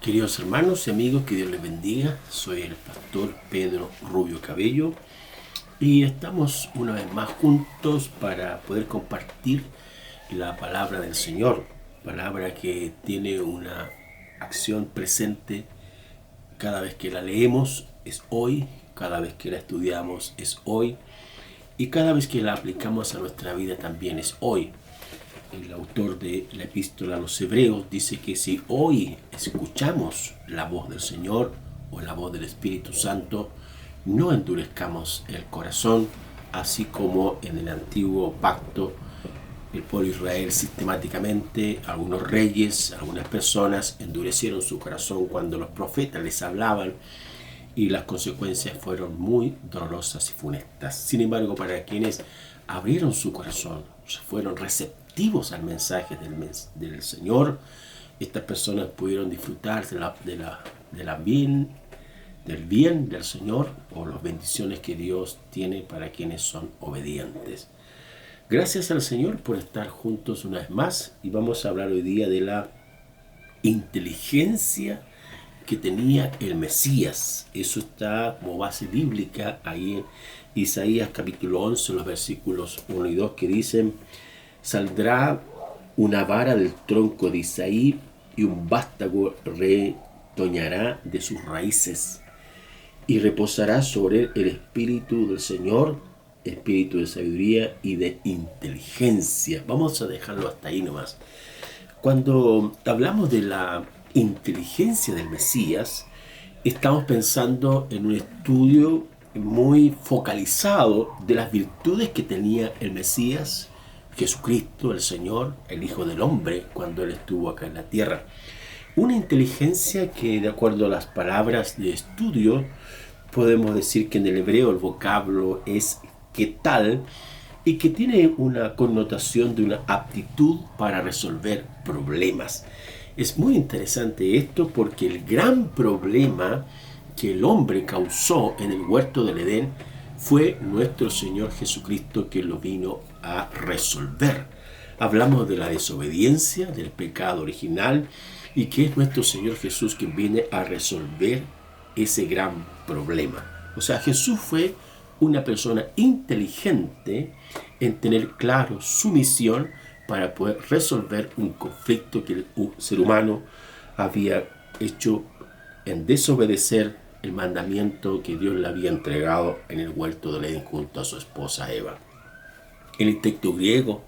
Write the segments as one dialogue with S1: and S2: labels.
S1: Queridos hermanos y amigos, que Dios les bendiga. Soy el pastor Pedro Rubio Cabello y estamos una vez más juntos para poder compartir la palabra del Señor, palabra que tiene una acción presente cada vez que la leemos, es hoy, cada vez que la estudiamos es hoy y cada vez que la aplicamos a nuestra vida también es hoy. El autor de la epístola a los Hebreos dice que si hoy escuchamos la voz del Señor o la voz del Espíritu Santo, no endurezcamos el corazón, así como en el antiguo pacto el pueblo de Israel sistemáticamente, algunos reyes, algunas personas endurecieron su corazón cuando los profetas les hablaban y las consecuencias fueron muy dolorosas y funestas. Sin embargo, para quienes abrieron su corazón, fueron receptivos al mensaje del Señor, estas personas pudieron disfrutar del bien del Señor o las bendiciones que Dios tiene para quienes son obedientes. Gracias al Señor por estar juntos una vez más y vamos a hablar hoy día de la inteligencia que tenía el Mesías. Eso está como base bíblica ahí en Isaías capítulo 11, los versículos 1 y 2 que dicen: saldrá una vara del tronco de Isaí y un vástago retoñará de sus raíces y reposará sobre él el espíritu del Señor, espíritu de sabiduría y de inteligencia. Vamos a dejarlo hasta ahí nomás. Cuando hablamos de la inteligencia del Mesías, estamos pensando en un estudio muy focalizado de las virtudes que tenía el Mesías, Jesucristo, el Señor, el Hijo del Hombre, cuando Él estuvo acá en la tierra. Una inteligencia que, de acuerdo a las palabras de estudio, podemos decir que en el hebreo el vocablo es ¿qué tal? Y que tiene una connotación de una aptitud para resolver problemas. Es muy interesante esto porque el gran problema que el hombre causó en el huerto del Edén fue nuestro Señor Jesucristo, que lo vino a resolver. Hablamos de la desobediencia, del pecado original, y que es nuestro Señor Jesús quien viene a resolver ese gran problema. O sea, Jesús fue una persona inteligente en tener claro su misión para poder resolver un conflicto que el ser humano había hecho en desobedecer el mandamiento que Dios le había entregado en el huerto del Edén junto a su esposa Eva. En el texto griego,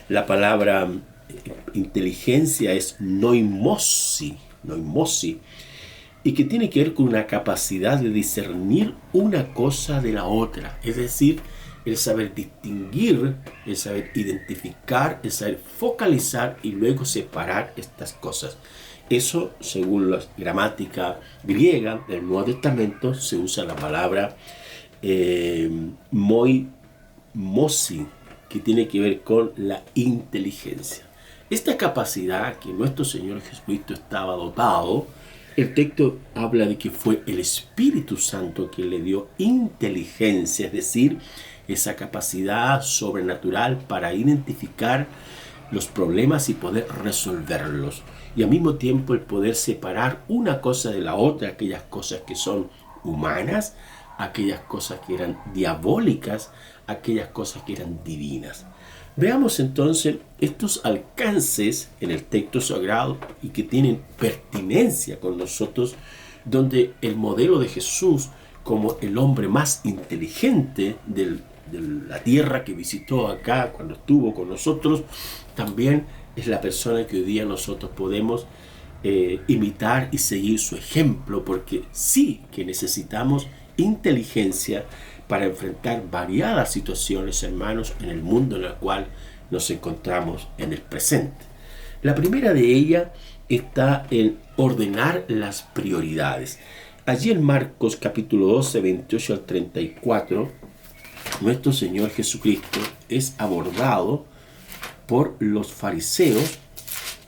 S1: la palabra inteligencia es noimosi, y que tiene que ver con una capacidad de discernir una cosa de la otra, es decir, el saber distinguir, el saber identificar, el saber focalizar y luego separar estas cosas. Eso, según la gramática griega del Nuevo Testamento, se usa la palabra moisi, que tiene que ver con la inteligencia. Esta capacidad que nuestro Señor Jesucristo estaba dotado, el texto habla de que fue el Espíritu Santo que le dio inteligencia, es decir, esa capacidad sobrenatural para identificar los problemas y poder resolverlos. Y al mismo tiempo el poder separar una cosa de la otra, aquellas cosas que son humanas, aquellas cosas que eran diabólicas, aquellas cosas que eran divinas. Veamos entonces estos alcances en el texto sagrado y que tienen pertinencia con nosotros, donde el modelo de Jesús como el hombre más inteligente de la tierra que visitó acá cuando estuvo con nosotros, también es la persona que hoy día nosotros podemos imitar y seguir su ejemplo, porque sí que necesitamos inteligencia para enfrentar variadas situaciones, hermanos, en el mundo en el cual nos encontramos en el presente. La primera de ellas está en ordenar las prioridades. Allí en Marcos capítulo 12, 28 al 34, nuestro Señor Jesucristo es abordado por los fariseos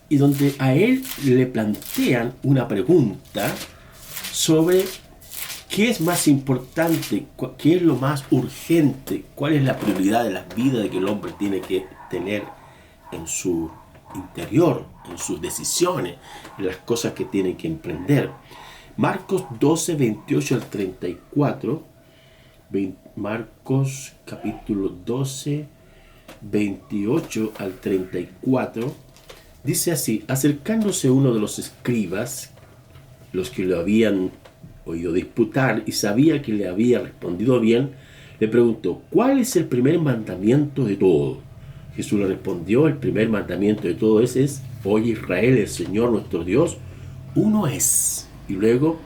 S1: y donde a Él le plantean una pregunta sobre ¿qué es más importante? ¿Qué es lo más urgente? ¿Cuál es la prioridad de la vida de que el hombre tiene que tener en su interior, en sus decisiones, en las cosas que tiene que emprender. Marcos 12, 28 al 34. Marcos capítulo 12, 28 al 34. Dice así: acercándose uno de los escribas, los que lo habían oído disputar y sabía que le había respondido bien, le preguntó: ¿cuál es el primer mandamiento de todo? Jesús le respondió: el primer mandamiento de todo es: oye Israel, el Señor nuestro Dios, uno es. Y luego: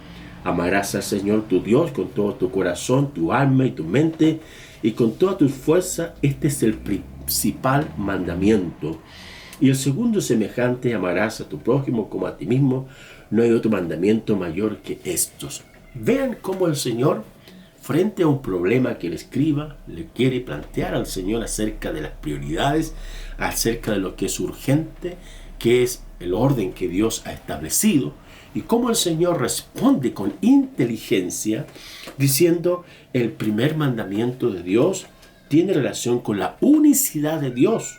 S1: amarás al Señor tu Dios con todo tu corazón, tu alma y tu mente, y con toda tu fuerza. Este es el principal mandamiento. Y el segundo semejante: amarás a tu prójimo como a ti mismo. No hay otro mandamiento mayor que estos. Vean cómo el Señor, frente a un problema que el escriba le quiere plantear al Señor acerca de las prioridades, acerca de lo que es urgente, que es el orden que Dios ha establecido, y cómo el Señor responde con inteligencia diciendo: el primer mandamiento de Dios tiene relación con la unicidad de Dios.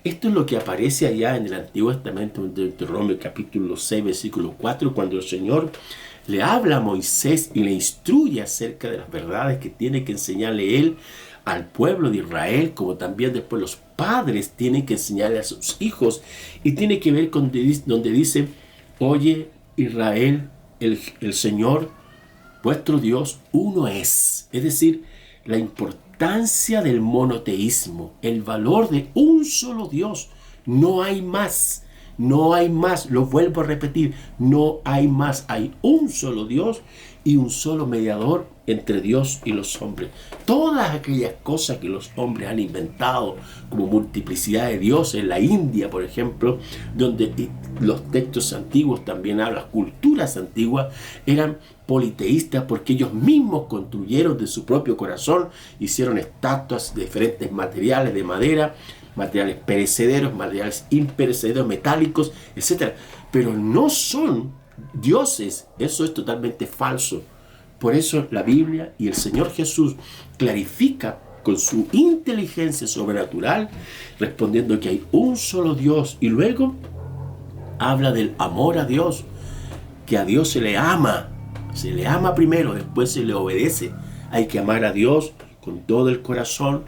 S1: Esto es lo que aparece allá en el Antiguo Testamento, en Deuteronomio capítulo 6, versículo 4, cuando el Señor le habla a Moisés y le instruye acerca de las verdades que tiene que enseñarle él al pueblo de Israel, como también después los padres tienen que enseñarle a sus hijos. Y tiene que ver con donde dice: oye Israel, el Señor vuestro Dios uno es. Es decir, la importancia del monoteísmo, el valor de un solo Dios. No hay más. No hay más, lo vuelvo a repetir, no hay más. Hay un solo Dios y un solo mediador entre Dios y los hombres. Todas aquellas cosas que los hombres han inventado, como multiplicidad de dioses, en la India, por ejemplo, donde los textos antiguos también hablan, culturas antiguas, eran politeístas porque ellos mismos construyeron de su propio corazón, hicieron estatuas de diferentes materiales, de madera, materiales perecederos, materiales imperecederos, metálicos, etc. Pero no son dioses. Eso es totalmente falso. Por eso la Biblia y el Señor Jesús clarifica con su inteligencia sobrenatural, respondiendo que hay un solo Dios. Y luego habla del amor a Dios, que a Dios se le ama primero, después se le obedece. Hay que amar a Dios con todo el corazón,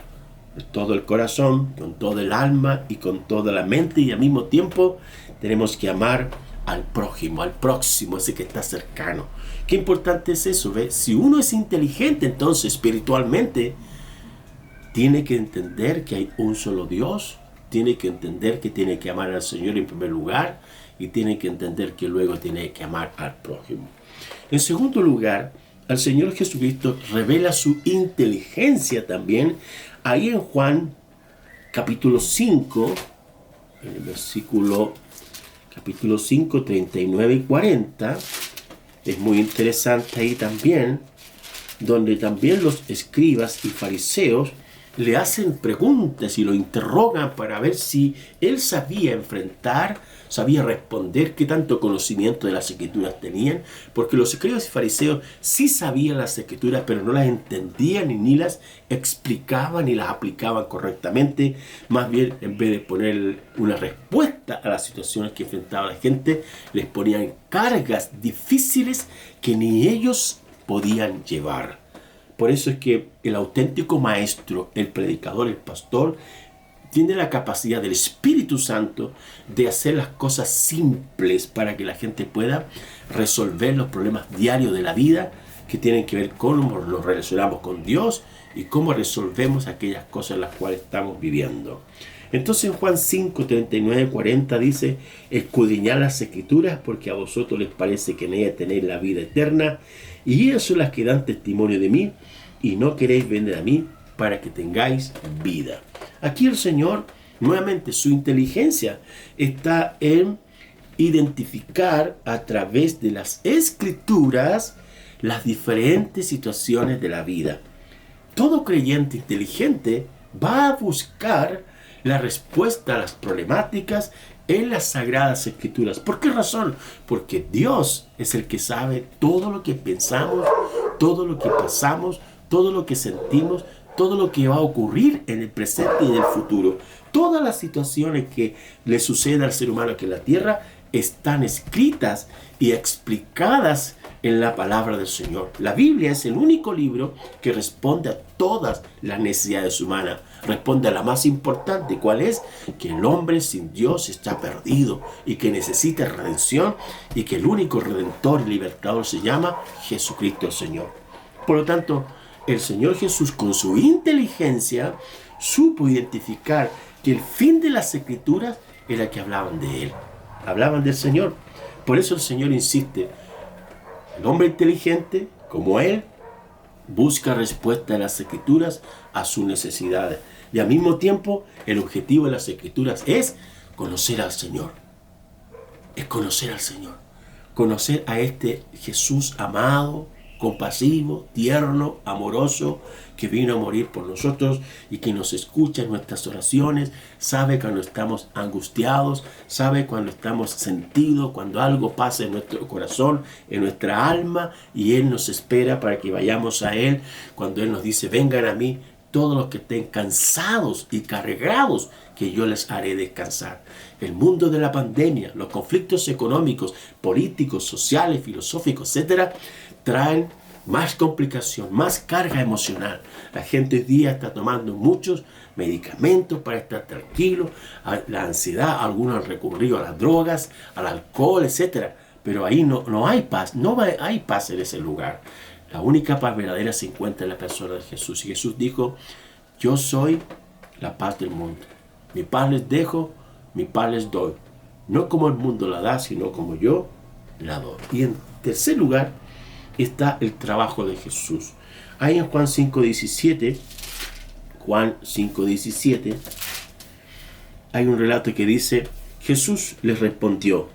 S1: con todo el alma y con toda la mente, y al mismo tiempo tenemos que amar al prójimo, al próximo, ese que está cercano. Qué importante es eso, ¿ves? Si uno es inteligente, entonces espiritualmente tiene que entender que hay un solo Dios, tiene que entender que tiene que amar al Señor en primer lugar, y tiene que entender que luego tiene que amar al prójimo. En segundo lugar, al Señor Jesucristo revela su inteligencia también. Ahí en Juan capítulo 5, en el versículo capítulo 5, 39 y 40, es muy interesante ahí también, donde también los escribas y fariseos le hacen preguntas y lo interrogan para ver si él sabía enfrentar, sabía responder, qué tanto conocimiento de las escrituras tenían, porque los escribas y fariseos sí sabían las escrituras, pero no las entendían ni las explicaban ni las aplicaban correctamente. Más bien, en vez de poner una respuesta a las situaciones que enfrentaba la gente, les ponían cargas difíciles que ni ellos podían llevar. Por eso es que el auténtico maestro, el predicador, el pastor, tiene la capacidad del Espíritu Santo de hacer las cosas simples para que la gente pueda resolver los problemas diarios de la vida, que tienen que ver con cómo nos relacionamos con Dios y cómo resolvemos aquellas cosas en las cuales estamos viviendo. Entonces en Juan 5, 39, 40 dice: escudriñad las escrituras, porque a vosotros les parece que en ellas tenéis la vida eterna, y ellas son las que dan testimonio de mí, y no queréis venir a mí para que tengáis vida. Aquí el Señor, nuevamente, su inteligencia está en identificar a través de las escrituras las diferentes situaciones de la vida. Todo creyente inteligente va a buscar la respuesta a las problemáticas en las Sagradas Escrituras. ¿Por qué razón? Porque Dios es el que sabe todo lo que pensamos, todo lo que pasamos, todo lo que sentimos, todo lo que va a ocurrir en el presente y en el futuro. Todas las situaciones que le suceden al ser humano aquí en la tierra están escritas y explicadas en la palabra del Señor. La Biblia es el único libro que responde a todas las necesidades humanas. Responde a la más importante, ¿cuál es? Que el hombre sin Dios está perdido y que necesita redención y que el único redentor y libertador se llama Jesucristo el Señor. Por lo tanto, el Señor Jesús con su inteligencia supo identificar que el fin de las Escrituras era que hablaban de Él, hablaban del Señor. Por eso el Señor insiste, el hombre inteligente como Él busca respuesta en las Escrituras a sus necesidades. Y al mismo tiempo, el objetivo de las Escrituras es conocer al Señor. Es conocer al Señor. Conocer a este Jesús amado, compasivo, tierno, amoroso, que vino a morir por nosotros y que nos escucha en nuestras oraciones, sabe cuando estamos angustiados, sabe cuando estamos sentidos, cuando algo pasa en nuestro corazón, en nuestra alma, y Él nos espera para que vayamos a Él, cuando Él nos dice, vengan a mí todos los que estén cansados y cargados, que yo les haré descansar. El mundo de la pandemia, los conflictos económicos, políticos, sociales, filosóficos, etcétera, traen más complicación, más carga emocional. La gente hoy día está tomando muchos medicamentos para estar tranquilo, la ansiedad, algunos han recurrido a las drogas, al alcohol, etcétera. Pero ahí no hay paz, hay paz en ese lugar. La única paz verdadera se encuentra en la persona de Jesús. Y Jesús dijo, yo soy la paz del mundo. Mi paz les dejo, mi paz les doy. No como el mundo la da, sino como yo la doy. Y en tercer lugar está el trabajo de Jesús. Ahí en Juan 5:17, hay un relato que dice, Jesús les respondió,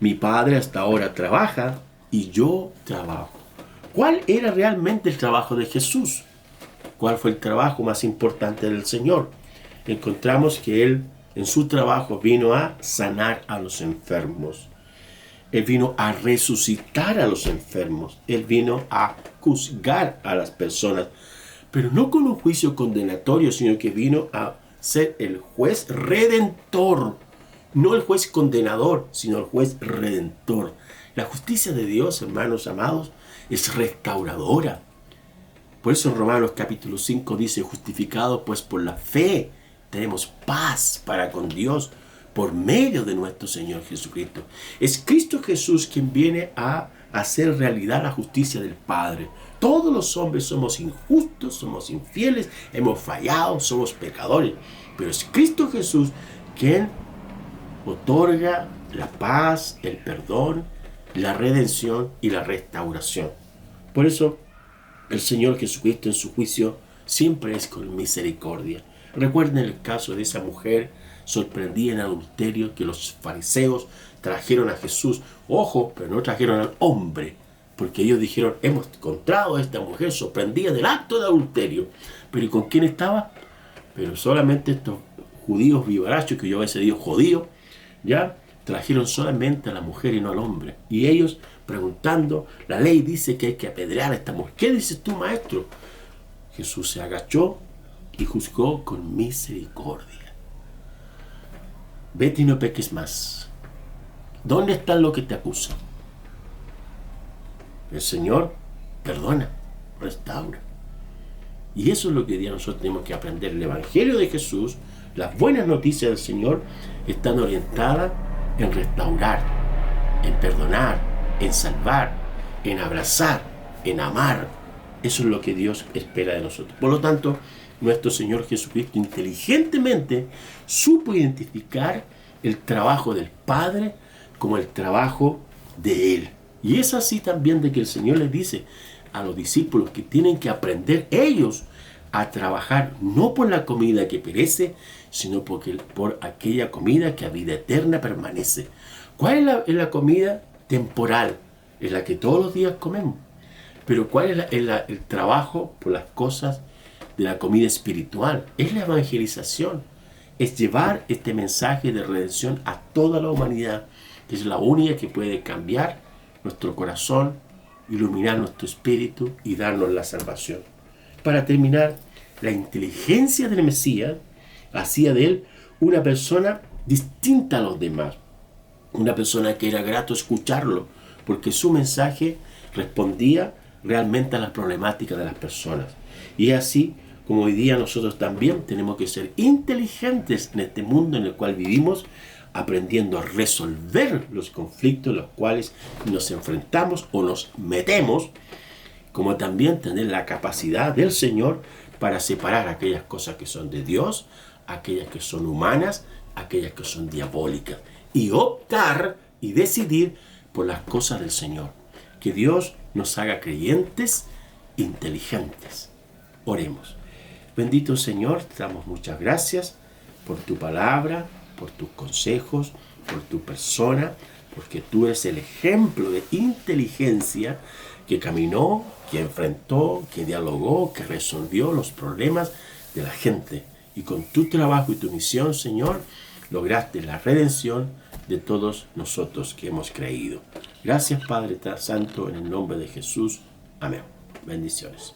S1: mi Padre hasta ahora trabaja y yo trabajo. ¿Cuál era realmente el trabajo de Jesús? ¿Cuál fue el trabajo más importante del Señor? Encontramos que Él en su trabajo vino a sanar a los enfermos. Él vino a resucitar a los enfermos. Él vino a juzgar a las personas. Pero no con un juicio condenatorio, sino que vino a ser el juez redentor. No el juez condenador, sino el juez redentor. La justicia de Dios, hermanos amados, es restauradora. Por eso en Romanos capítulo 5 dice, justificados pues por la fe, tenemos paz para con Dios por medio de nuestro Señor Jesucristo. Es Cristo Jesús quien viene a hacer realidad la justicia del Padre. Todos los hombres somos injustos, somos infieles, hemos fallado, somos pecadores. Pero es Cristo Jesús quien otorga la paz, el perdón, la redención y la restauración. Por eso el Señor Jesucristo en su juicio siempre es con misericordia. Recuerden el caso de esa mujer sorprendida en adulterio que los fariseos trajeron a Jesús. Ojo, pero no trajeron al hombre, porque ellos dijeron, hemos encontrado a esta mujer sorprendida del acto de adulterio. Pero ¿y con quién estaba? Pero solamente estos judíos vivarachos, que yo a veces digo judíos, ya trajeron solamente a la mujer y no al hombre. Y ellos preguntando, la ley dice que hay que apedrear a esta mujer. ¿Qué dices tú, maestro? Jesús se agachó y juzgó con misericordia. Vete y no peques más. ¿Dónde está lo que te acusa? El Señor perdona, restaura. Y eso es lo que hoy día nosotros tenemos que aprender. El Evangelio de Jesús, las buenas noticias del Señor, están orientadas en restaurar, en perdonar, en salvar, en abrazar, en amar. Eso es lo que Dios espera de nosotros. Por lo tanto, nuestro Señor Jesucristo inteligentemente supo identificar el trabajo del Padre como el trabajo de Él. Y es así también de que el Señor les dice a los discípulos que tienen que aprender ellos a trabajar no por la comida que perece, sino por aquella comida que a vida eterna permanece. ¿Cuál es la comida temporal? Es la que todos los días comemos. Pero ¿cuál es el trabajo por las cosas de la comida espiritual? Es la evangelización. Es llevar este mensaje de redención a toda la humanidad, que es la única que puede cambiar nuestro corazón, iluminar nuestro espíritu y darnos la salvación. Para terminar, La inteligencia del Mesías hacía de él una persona distinta a los demás. Una persona que era grato escucharlo, porque su mensaje respondía realmente a las problemáticas de las personas. Y es así como hoy día nosotros también tenemos que ser inteligentes en este mundo en el cual vivimos, aprendiendo a resolver los conflictos en los cuales nos enfrentamos o nos metemos, como también tener la capacidad del Señor para separar aquellas cosas que son de Dios, aquellas que son humanas, aquellas que son diabólicas, y optar y decidir por las cosas del Señor. Que Dios nos haga creyentes inteligentes. Oremos. Bendito Señor, te damos muchas gracias por tu palabra, por tus consejos, por tu persona, porque tú eres el ejemplo de inteligencia que caminó, que enfrentó, que dialogó, que resolvió los problemas de la gente. Y con tu trabajo y tu misión, Señor, lograste la redención de todos nosotros que hemos creído. Gracias, Padre Santo, en el nombre de Jesús. Amén. Bendiciones.